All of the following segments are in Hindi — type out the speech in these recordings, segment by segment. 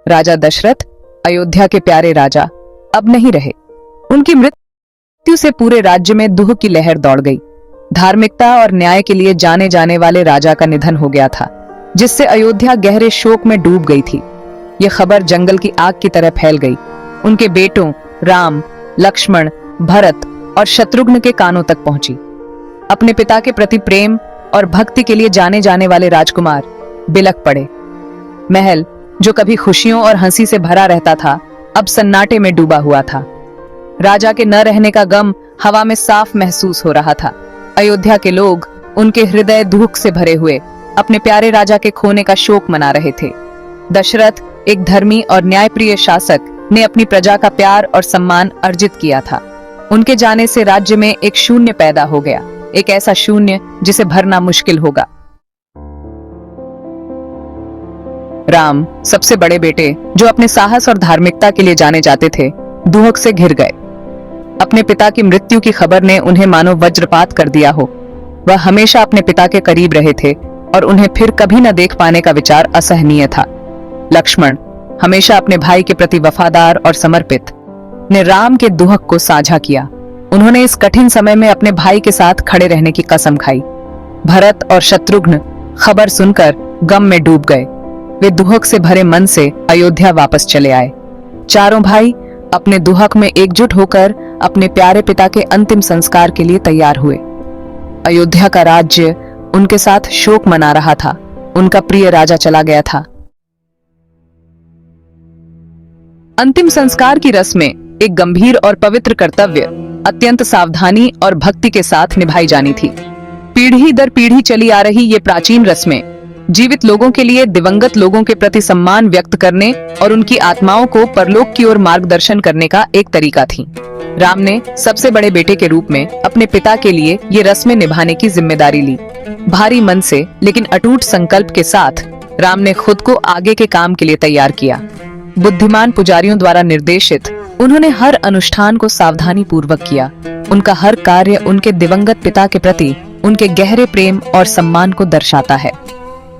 राजा दशरथ, अयोध्या के प्यारे राजा, अब नहीं रहे। उनकी मृत्यु से पूरे राज्य में दुख की लहर दौड़ गई। धार्मिकता और न्याय के लिए जाने जाने वाले राजा का निधन हो गया था, जिससे अयोध्या गहरे शोक में डूब गई थी। यह खबर जंगल की आग की तरह फैल गई। उनके बेटों राम, लक्ष्मण, भरत और शत्रुघ्न के कानों तक पहुंची। अपने पिता के प्रति प्रेम और भक्ति के लिए जाने जाने वाले राजकुमार बिलख पड़े। महल, जो कभी खुशियों और हंसी से भरा रहता था, अब सन्नाटे में डूबा हुआ था। राजा के न रहने का गम हवा में साफ महसूस हो रहा था। अयोध्या के लोग, उनके हृदय दुख से भरे हुए, अपने प्यारे राजा के खोने का शोक मना रहे थे। दशरथ, एक धर्मी और न्यायप्रिय शासक, ने अपनी प्रजा का प्यार और सम्मान अर्जित किया था। उनके जाने से राज्य में एक शून्य पैदा हो गया, एक ऐसा शून्य जिसे भरना मुश्किल होगा। राम, सबसे बड़े बेटे, जो अपने साहस और धार्मिकता के लिए जाने जाते थे, दुहक से घिर गए। अपने पिता की मृत्यु की खबर ने उन्हें मानो वज्रपात कर दिया हो। वह हमेशा अपने पिता के करीब रहे थे और उन्हें फिर कभी न देख पाने का विचार असहनीय था। लक्ष्मण, हमेशा अपने भाई के प्रति वफादार और समर्पित, ने राम के दुहक को साझा किया। उन्होंने इस कठिन समय में अपने भाई के साथ खड़े रहने की कसम खाई। भरत और शत्रुघ्न खबर सुनकर गम में डूब गए। वे दुहक से भरे मन से अयोध्या वापस चले आए। चारों भाई अपने दुहक में एकजुट होकर अपने प्यारे पिता के अंतिम संस्कार के लिए तैयार हुए। अयोध्या का राज्य उनके साथ शोक मना रहा था। उनका प्रिय राजा चला गया था। अंतिम संस्कार की रस्में, एक गंभीर और पवित्र कर्तव्य, अत्यंत सावधानी और भक्ति के साथ निभाई जानी थी। पीढ़ी दर पीढ़ी चली आ रही ये प्राचीन रस्में जीवित लोगों के लिए दिवंगत लोगों के प्रति सम्मान व्यक्त करने और उनकी आत्माओं को परलोक की ओर मार्गदर्शन करने का एक तरीका थी। राम ने सबसे बड़े बेटे के रूप में अपने पिता के लिए ये रस्में निभाने की जिम्मेदारी ली। भारी मन से लेकिन अटूट संकल्प के साथ राम ने खुद को आगे के काम के लिए तैयार किया। बुद्धिमान पुजारियों द्वारा निर्देशित उन्होंने हर अनुष्ठान को सावधानी पूर्वक किया। उनका हर कार्य उनके दिवंगत पिता के प्रति उनके गहरे प्रेम और सम्मान को दर्शाता है।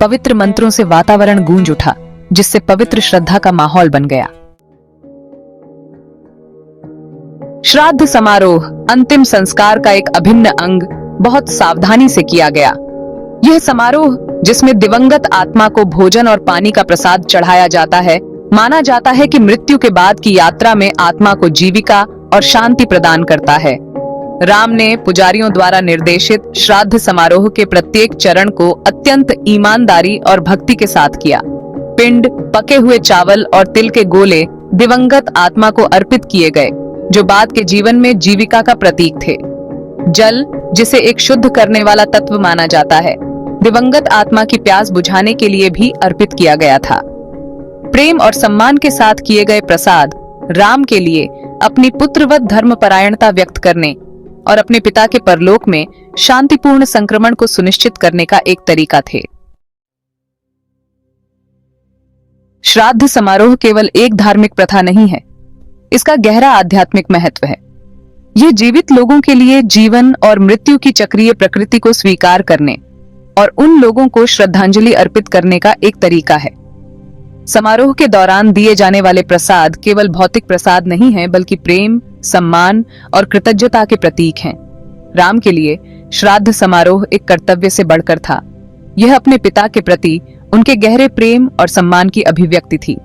पवित्र मंत्रों से वातावरण गूंज उठा, जिससे पवित्र श्रद्धा का माहौल बन गया। श्राद्ध समारोह, अंतिम संस्कार का एक अभिन्न अंग, बहुत सावधानी से किया गया। यह समारोह, जिसमें दिवंगत आत्मा को भोजन और पानी का प्रसाद चढ़ाया जाता है, माना जाता है कि मृत्यु के बाद की यात्रा में आत्मा को जीविका और शांति प्रदान करता है। राम ने पुजारियों द्वारा निर्देशित श्राद्ध समारोह के प्रत्येक चरण को अत्यंत ईमानदारी और भक्ति के साथ किया। पिंड, पके हुए चावल और तिल के गोले दिवंगत आत्मा को अर्पित किए गए, जो बाद के जीवन में जीविका का प्रतीक थे। जल, जिसे एक शुद्ध करने वाला तत्व माना जाता है, दिवंगत आत्मा की प्यास बुझाने के लिए भी अर्पित किया गया था। प्रेम और सम्मान के साथ किए गए प्रसाद राम के लिए अपनी पुत्रवत धर्मपरायणता व्यक्त करने और अपने पिता के परलोक में शांतिपूर्ण संक्रमण को सुनिश्चित करने का एक तरीका थे। श्राद्ध समारोह केवल एक धार्मिक प्रथा नहीं है, इसका गहरा आध्यात्मिक महत्व है। यह जीवित लोगों के लिए जीवन और मृत्यु की चक्रीय प्रकृति को स्वीकार करने और उन लोगों को श्रद्धांजलि अर्पित करने का एक तरीका है। समारोह के दौरान दिए जाने वाले प्रसाद केवल भौतिक प्रसाद नहीं है, बल्कि प्रेम, सम्मान और कृतज्ञता के प्रतीक हैं। राम के लिए श्राद्ध समारोह एक कर्तव्य से बढ़कर था। यह अपने पिता के प्रति उनके गहरे प्रेम और सम्मान की अभिव्यक्ति थी।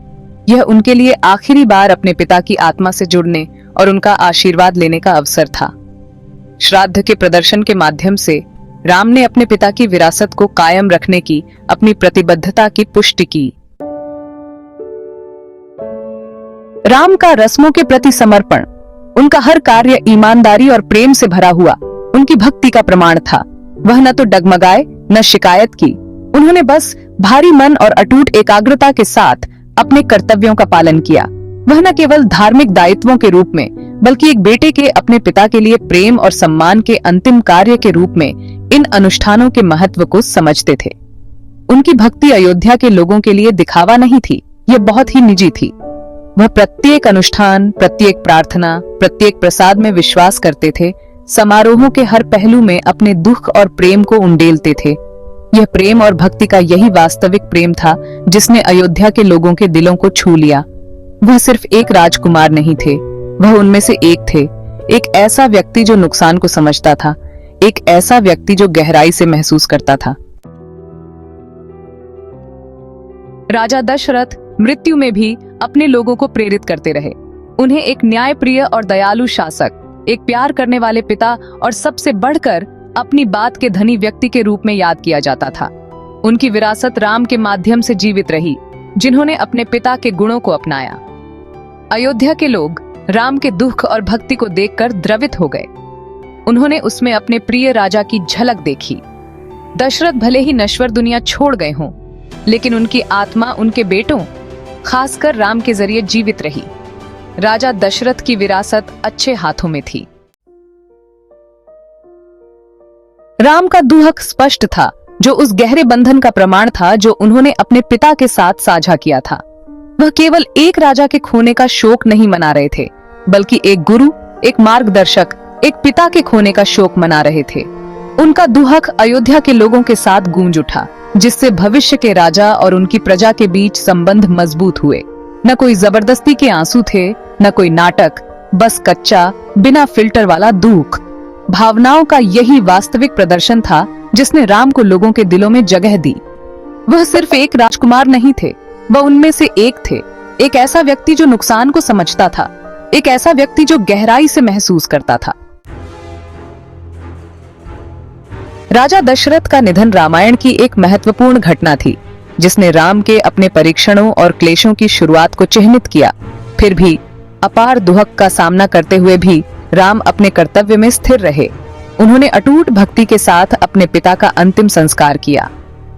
यह उनके लिए आखिरी बार अपने पिता की आत्मा से जुड़ने और उनका आशीर्वाद लेने का अवसर था। श्राद्ध के प्रदर्शन के माध्यम से राम ने अपने पिता की विरासत को कायम रखने की अपनी प्रतिबद्धता की पुष्टि की। राम का रस्मों के प्रति समर्पण, उनका हर कार्य ईमानदारी और प्रेम से भरा हुआ, उनकी भक्ति का प्रमाण था। वह न तो डगमगाए न शिकायत की। उन्होंने बस भारी मन और अटूट एकाग्रता के साथ अपने कर्तव्यों का पालन किया। वह न केवल धार्मिक दायित्वों के रूप में, बल्कि एक बेटे के अपने पिता के लिए प्रेम और सम्मान के अंतिम कार्य के रूप में इन अनुष्ठानों के महत्व को समझते थे। उनकी भक्ति अयोध्या के लोगों के लिए दिखावा नहीं थी, यह बहुत ही निजी थी। वह प्रत्येक अनुष्ठान, प्रत्येक प्रार्थना, प्रत्येक प्रसाद में विश्वास करते थे। समारोहों के हर पहलू में अपने दुख और प्रेम को उंडेलते थे। यह प्रेम और भक्ति का यही वास्तविक प्रेम था जिसने अयोध्या के लोगों के दिलों को छू लिया। वह सिर्फ एक राजकुमार नहीं थे, वह उनमें से एक थे, एक ऐसा व्यक्ति जो नुकसान को समझता था, एक ऐसा व्यक्ति जो गहराई से महसूस करता था। राजा दशरथ मृत्यु में भी अपने लोगों को प्रेरित करते रहे। उन्हें एक न्यायप्रिय और दयालु शासक, एक प्यार करने वाले पिता और सबसे बढ़कर अपनी बात के धनी व्यक्ति के रूप में याद किया जाता था। उनकी विरासत राम के माध्यम से जीवित रही, जिन्होंने अपने पिता के गुणों को अपनाया। अयोध्या के लोग राम के दुख और भक्ति को देखकर द्रवित हो गए। उन्होंने उसमें अपने प्रिय राजा की झलक देखी। दशरथ भले ही नश्वर दुनिया छोड़ गए हों, लेकिन उनकी आत्मा उनके बेटों, खासकर राम के जरिए जीवित रही। राजा दशरथ की विरासत अच्छे हाथों में थी। राम का दुहक स्पष्ट था, जो उस गहरे बंधन का प्रमाण था जो उन्होंने अपने पिता के साथ साझा किया था। वह केवल एक राजा के खोने का शोक नहीं मना रहे थे, बल्कि एक गुरु, एक मार्गदर्शक, एक पिता के खोने का शोक मना रहे थे। उनका दुहक अयोध्या के लोगों के साथ गूंज उठा, जिससे भविष्य के राजा और उनकी प्रजा के बीच संबंध मजबूत हुए। न कोई जबरदस्ती के आंसू थे, न कोई नाटक, बस कच्चा, बिना फिल्टर वाला दुख। भावनाओं का यही वास्तविक प्रदर्शन था जिसने राम को लोगों के दिलों में जगह दी। वह सिर्फ एक राजकुमार नहीं थे, वह उनमें से एक थे, एक ऐसा व्यक्ति जो नुकसान को समझता था, एक ऐसा व्यक्ति जो गहराई से महसूस करता था। राजा दशरथ का निधन रामायण की एक महत्वपूर्ण घटना थी, जिसने राम के अपने परीक्षणों और क्लेशों की शुरुआत को चिह्नित किया। फिर भी अपार दुहक का सामना करते हुए भी राम अपने कर्तव्य में स्थिर रहे। उन्होंने अटूट भक्ति के साथ अपने पिता का अंतिम संस्कार किया।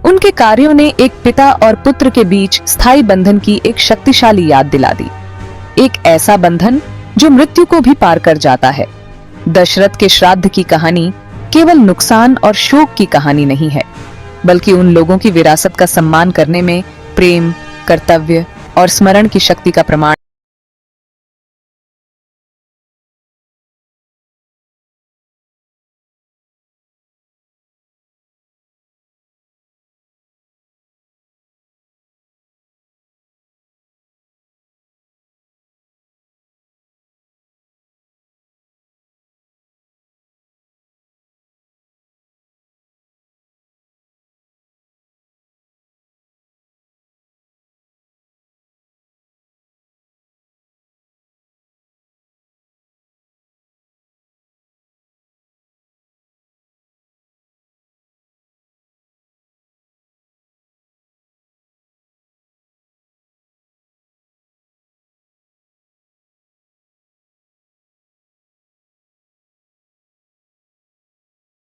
उनके कार्यों ने एक पिता और पुत्र के बीच स्थायी बंधन की एक शक्तिशाली याद दिला दी, एक ऐसा बंधन जो मृत्यु को भी पार कर जाता है। दशरथ के श्राद्ध की कहानी केवल नुकसान और शोक की कहानी नहीं है, बल्कि उन लोगों की विरासत का सम्मान करने में प्रेम, कर्तव्य और स्मरण की शक्ति का प्रमाण